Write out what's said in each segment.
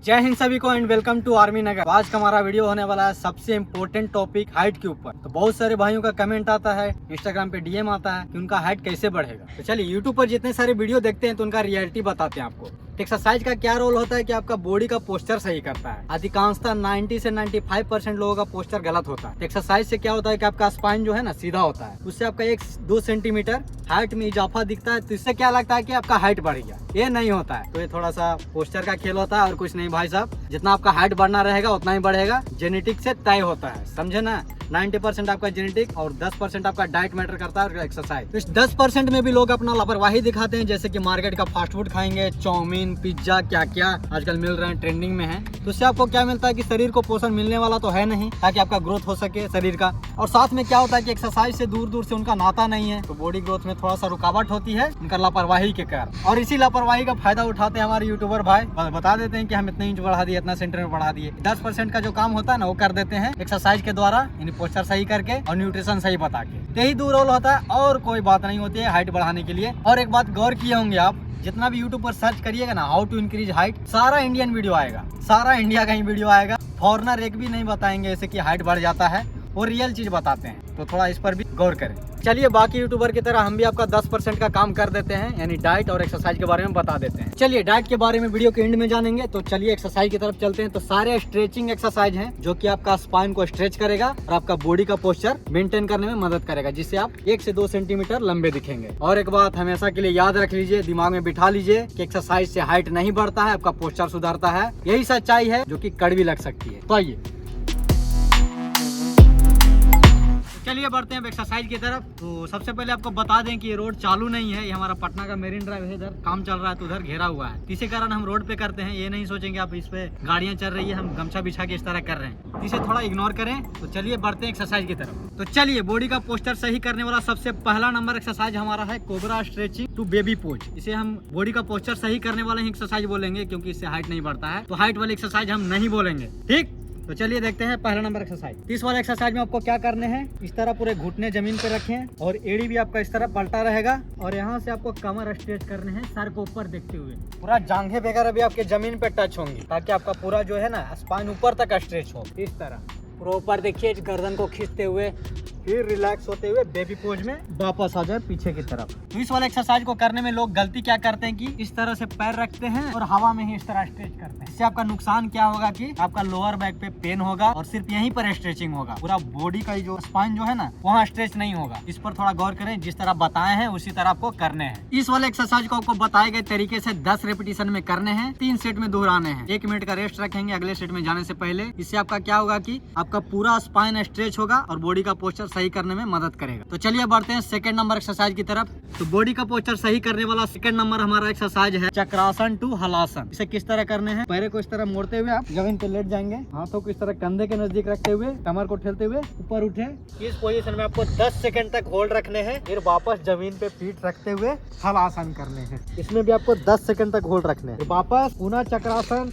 जय हिंद सभी को एंड वेलकम टू आर्मी नगर। आज का हमारा वीडियो होने वाला है सबसे इम्पोर्टेंट टॉपिक हाइट के ऊपर। तो बहुत सारे भाइयों का कमेंट आता है, इंस्टाग्राम पे डीएम आता है कि उनका हाइट कैसे बढ़ेगा। तो चलिए यूट्यूब पर जितने सारे वीडियो देखते हैं तो उनका रियलिटी बताते हैं आपको। एक्सरसाइज का क्या रोल होता है कि आपका बॉडी का पोस्चर सही करता है। अधिकांशतः 90 से 95% लोगों का पोस्चर गलत होता है। एक्सरसाइज से क्या होता है कि आपका स्पाइन जो है ना सीधा होता है, उससे आपका 1-2 सेंटीमीटर हाइट में इजाफा दिखता है। तो इससे क्या लगता है कि आपका हाइट बढ़ गया, ये नहीं होता है। तो ये थोड़ा सा पोस्चर का खेल होता है और कुछ नहीं भाई साहब। जितना आपका हाइट बढ़ना रहेगा उतना ही बढ़ेगा, जेनेटिक से तय होता है, समझे ना। 90% आपका जेनेटिक और 10% आपका डाइट मैटर करता है और एक्सरसाइज। तो इस 10% में भी लोग अपना लापरवाही दिखाते हैं, जैसे कि मार्केट का फास्ट फूड खाएंगे, चाउमीन, पिज्जा, क्या क्या आजकल मिल रहे हैं, ट्रेंडिंग में है। तो इससे आपको क्या मिलता है कि शरीर को पोषण मिलने वाला तो है नहीं, ताकि आपका ग्रोथ हो सके शरीर का। और साथ में क्या होता है कि एक्सरसाइज से दूर दूर से उनका नाता नहीं है, तो बॉडी ग्रोथ में थोड़ा सा रुकावट होती है उनका लापरवाही के कारण। और इसी लापरवाही का फायदा उठाते हैं हमारे यूट्यूबर भाई, बता देते हैं कि हम इतने इंच बढ़ा दिए, इतना सेंटीमीटर बढ़ा दिए। 10% का जो काम होता है ना वो कर देते हैं एक्सरसाइज के द्वारा, यानी पोस्चर सही करके और न्यूट्रिशन सही बता के। यही दो रोल होता है और कोई बात नहीं होती है हाइट बढ़ाने के लिए। और एक बात गौर किए होंगे आप, जितना भी यूट्यूब पर सर्च करिएगा ना हाउ टू इंक्रीज हाइट, सारा इंडियन वीडियो आएगा, सारा इंडिया का ही वीडियो आएगा। फॉरनर एक भी नहीं बताएंगे ऐसे कि हाइट बढ़ जाता है, वो रियल चीज बताते हैं। तो थोड़ा इस पर भी गौर करें। चलिए बाकी यूट्यूबर की तरह हम भी आपका 10% का काम कर देते हैं, यानी डाइट और एक्सरसाइज के बारे में बता देते हैं। चलिए डाइट के बारे में वीडियो के एंड में जानेंगे। तो चलिए एक्सरसाइज की तरफ चलते हैं। तो सारे स्ट्रेचिंग एक्सरसाइज हैं जो कि आपका स्पाइन को स्ट्रेच करेगा और आपका बॉडी का पोस्चर मेंटेन करने में मदद करेगा, जिससे आप 1 से 2 सेंटीमीटर लंबे दिखेंगे। और एक बात हमेशा के लिए याद रख लीजिए, दिमाग में बिठा लीजिए कि एक्सरसाइज से हाइट नहीं बढ़ता है, आपका पोस्चर सुधरता है। यही सच्चाई है जो कि कड़वी लग सकती है। तो आइए चलिए बढ़ते हैं एक्सरसाइज की तरफ। तो सबसे पहले आपको बता दें कि ये रोड चालू नहीं है, ये हमारा पटना का मेरिन ड्राइव है, इधर काम चल रहा है तो उधर घेरा हुआ है। इसी कारण हम रोड पे करते हैं, ये नहीं सोचेंगे आप इस पे गाड़ियां चल रही है हम गमछा बिछा के इस तरह कर रहे हैं, इसे थोड़ा इग्नोर करें। तो चलिए बढ़ते हैं एक्सरसाइज की तरफ। तो चलिए बॉडी का पोस्चर सही करने वाला सबसे पहला नंबर एक्सरसाइज हमारा है cobra stretching to baby pose. इसे हम बॉडी का पोस्चर सही करने वाले ही एक्सरसाइज बोलेंगे, क्योंकि इससे हाइट नहीं बढ़ता है, तो हाइट वाली एक्सरसाइज हम नहीं बोलेंगे, ठीक। तो चलिए देखते हैं पहला नंबर एक्सरसाइज। इस वाले एक्सरसाइज में आपको क्या करने हैं, इस तरह पूरे घुटने जमीन पे रखें और एड़ी भी आपका इस तरह पलटा रहेगा। और यहाँ से आपको कमर स्ट्रेच करने हैं, सर को ऊपर देखते हुए। पूरा जांघें वगैरह भी आपके जमीन पे टच होंगी, ताकि आपका पूरा जो है ना स्पाइन ऊपर तक स्ट्रेच हो। इस तरह पूरा ऊपर देखिए, गर्दन को खींचते हुए, फिर रिलैक्स होते हुए बेबी पोज में वापस आ जाए पीछे की तरफ। तो इस वाले एक्सरसाइज को करने में लोग गलती क्या करते हैं कि इस तरह से पैर रखते हैं और हवा में ही इस तरह स्ट्रेच करते हैं। इससे आपका नुकसान क्या होगा कि आपका लोअर बैक पे पेन होगा और सिर्फ यहीं पर स्ट्रेचिंग होगा, पूरा बॉडी का जो स्पाइन जो है ना वहाँ स्ट्रेच नहीं होगा। इस पर थोड़ा गौर करें, जिस तरह बताए हैं उसी तरह आपको करने हैं। इस वाले एक्सरसाइज को आपको बताए गए तरीके से 10 रेपिटेशन में करने हैं, 3 सेट में दोहराने हैं। 1 मिनट का रेस्ट रखेंगे अगले सेट में जाने से पहले। इससे आपका क्या होगा कि आपका पूरा स्पाइन स्ट्रेच होगा और बॉडी का पोस्चर सही करने में मदद करेगा। तो चलिए बढ़ते हैं सेकंड नंबर एक्सरसाइज की तरफ। तो बॉडी का पोस्चर सही करने वाला सेकंड नंबर हमारा एक्सरसाइज है चक्रासन टू हलासन। इसे किस तरह करने हैं, पैरों को इस तरह मोड़ते हुए आप जमीन पे लेट जाएंगे, हाथों को इस तरह कंधे के नजदीक रखते हुए, कमर को ठेलते हुए ऊपर उठे। इस पोजीशन में आपको 10 सेकंड तक होल्ड रखने हैं, फिर वापस जमीन पे पीठ रखते हुए हलासन करने हैं। इसमें भी आपको 10 सेकंड तक होल्ड रखने हैं, वापस पुनः चक्रासन,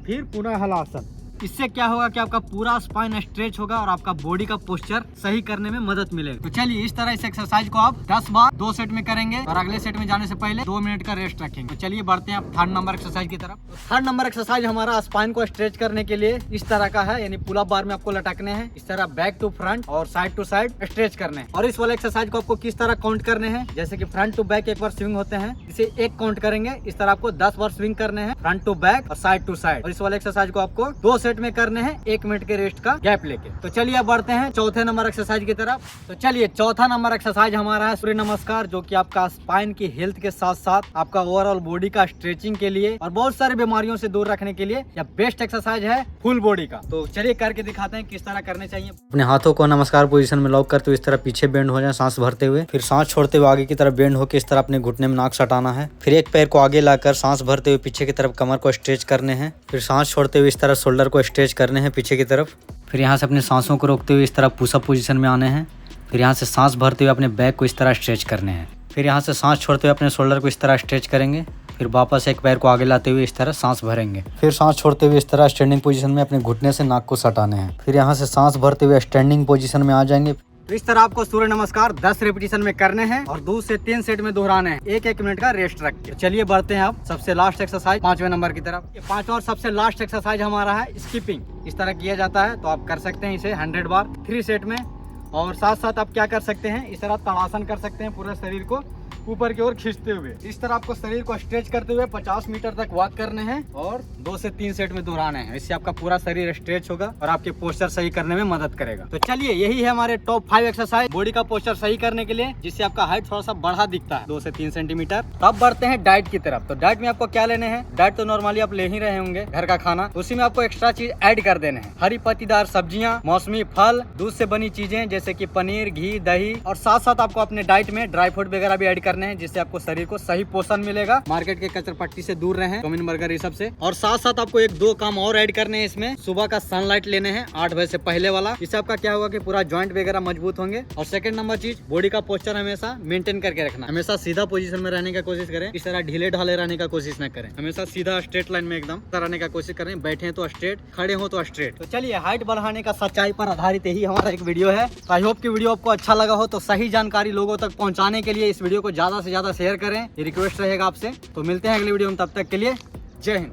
फिर पुनः हलासन। इससे क्या होगा कि आपका पूरा स्पाइन स्ट्रेच होगा और आपका बॉडी का पोस्चर सही करने में मदद मिलेगा। तो चलिए इस तरह इस एक्सरसाइज को आप 10 बार 2 सेट में करेंगे और अगले सेट में जाने से पहले 2 मिनट का रेस्ट रखेंगे। तो चलिए बढ़ते हैं आप थर्ड नंबर एक्सरसाइज की तरफ। तो थर्ड नंबर एक्सरसाइज हमारा स्पाइन को स्ट्रेच करने के लिए इस तरह का है, यानी पुल अप बार में आपको लटकने हैं, इस तरह बैक टू फ्रंट और साइड टू साइड स्ट्रेच करने हैं। और इस वाले एक्सरसाइज को आपको किस तरह काउंट करने हैं, जैसे कि फ्रंट टू बैक 1 बार स्विंग होते हैं, इसे 1 काउंट करेंगे। इस तरह आपको 10 बार स्विंग करने हैं, फ्रंट टू बैक और साइड टू साइड। और इस वाले एक्सरसाइज को आपको 2 सेट में करने हैं, 1 मिनट के रेस्ट का गैप लेके। तो चलिए अब बढ़ते हैं चौथे नंबर एक्सरसाइज की तरफ। तो चलिए चौथा नंबर एक्सरसाइज हमारा है सूर्य नमस्कार, जो कि आपका स्पाइन की हेल्थ के साथ साथ आपका ओवरऑल बॉडी का स्ट्रेचिंग के लिए और बहुत सारी बीमारियों से दूर रखने के लिए यह बेस्ट एक्सरसाइज है फुल बॉडी का। तो चलिए करके दिखाते हैं किस तरह करने चाहिए। अपने हाथों को नमस्कार पोजीशन में लॉक करते हुए इस तरह पीछे बेंड हो जाए, सांस भरते हुए, फिर सांस छोड़ते हुए आगे की तरफ बेंड होकर इस तरह अपने घुटने में नाक सटाना है। फिर एक पैर को आगे लाकर सांस भरते हुए पीछे की तरफ कमर को स्ट्रेच करने हैं। फिर सांस छोड़ते हुए इस तरह शोल्डर को स्ट्रेच करने हैं पीछे की तरफ। फिर यहाँ से अपने सांसों को रोकते हुए इस तरह पुशअप पोजीशन में आने हैं। फिर यहाँ से सांस भरते हुए अपने बैक को इस तरह स्ट्रेच करने हैं। फिर यहाँ से सांस छोड़ते हुए अपने शोल्डर को इस तरह स्ट्रेच करेंगे। फिर वापस एक पैर को आगे लाते हुए इस तरह सांस भरेंगे। फिर सांस छोड़ते हुए इस तरह स्टैंडिंग पोजीशन में अपने घुटने से नाक को सटाने हैं। फिर यहाँ से सांस भरते हुए स्टैंडिंग पोजीशन में आ जाएंगे। तो इस तरह आपको सूर्य नमस्कार 10 रेपिटेशन में करने हैं और 2 से 3 सेट में दोहराने हैं, 1-1 मिनट का रेस्ट रख के। तो चलिए बढ़ते हैं अब सबसे लास्ट एक्सरसाइज 5वें नंबर की तरफ। ये 5वां और सबसे लास्ट एक्सरसाइज हमारा है स्किपिंग। इस तरह किया जाता है, तो आप कर सकते हैं इसे 100 बार 3 सेट में। और साथ साथ आप क्या कर सकते हैं, इस तरह ताड़ासन कर सकते हैं, पूरे शरीर को ऊपर की ओर खींचते हुए। इस तरह आपको शरीर को स्ट्रेच करते हुए 50 मीटर तक वॉक करने हैं और 2 से 3 सेट में दोहराने हैं। इससे आपका पूरा शरीर स्ट्रेच होगा और आपके पोस्चर सही करने में मदद करेगा। तो चलिए यही है हमारे टॉप 5 एक्सरसाइज बॉडी का पोस्चर सही करने के लिए, जिससे आपका हाइट थोड़ा सा बढ़ा दिखता है 2 से 3 सेंटीमीटर। अब बढ़ते हैं डाइट की तरफ। तो डाइट में आपको क्या लेने हैं, डाइट तो नॉर्मली आप ले ही रहे होंगे घर का खाना, उसी में आपको एक्स्ट्रा चीज ऐड कर देने हैं। हरी पत्तीदार सब्जियां, मौसमी फल, दूध से बनी चीजें जैसे कि पनीर, घी, दही, और साथ साथ आपको अपने डाइट में ड्राई फ्रूट वगैरह भी ऐड करने हैं, जिससे आपको शरीर को सही पोषण मिलेगा। मार्केट के कचर पट्टी से दूर रहें, चाउमीन बर्गर ये सब से। और साथ साथ आपको 1-2 काम और ऐड करने हैं इसमें। सुबह का सनलाइट लेने हैं 8 बजे से पहले वाला। इससे आपका क्या होगा कि पूरा जॉइंट वगैरह मजबूत होंगे। और सेकंड नंबर चीज, बॉडी का पोस्चर हमेशा मेंटेन करके रखना। हमेशा सीधा पोजीशन में रहने का कोशिश करें, इस तरह ढीले ढाले रहने का कोशिश न करें। हमेशा सीधा स्ट्रेट लाइन में एकदम रहने का कोशिश करें। बैठे तो स्ट्रेट, खड़े हो तो स्ट्रेट। तो चलिए, हाइट बढ़ाने का सच्चाई पर आधारित यही हमारा एक वीडियो है। तो आई होप की वीडियो आपको अच्छा लगा हो। तो सही जानकारी लोगों तक पहुंचाने के लिए इस वीडियो को ज्यादा से ज्यादा शेयर करें, ये रिक्वेस्ट रहेगा आपसे। तो मिलते हैं अगली वीडियो में, तब तक के लिए जय हिंद।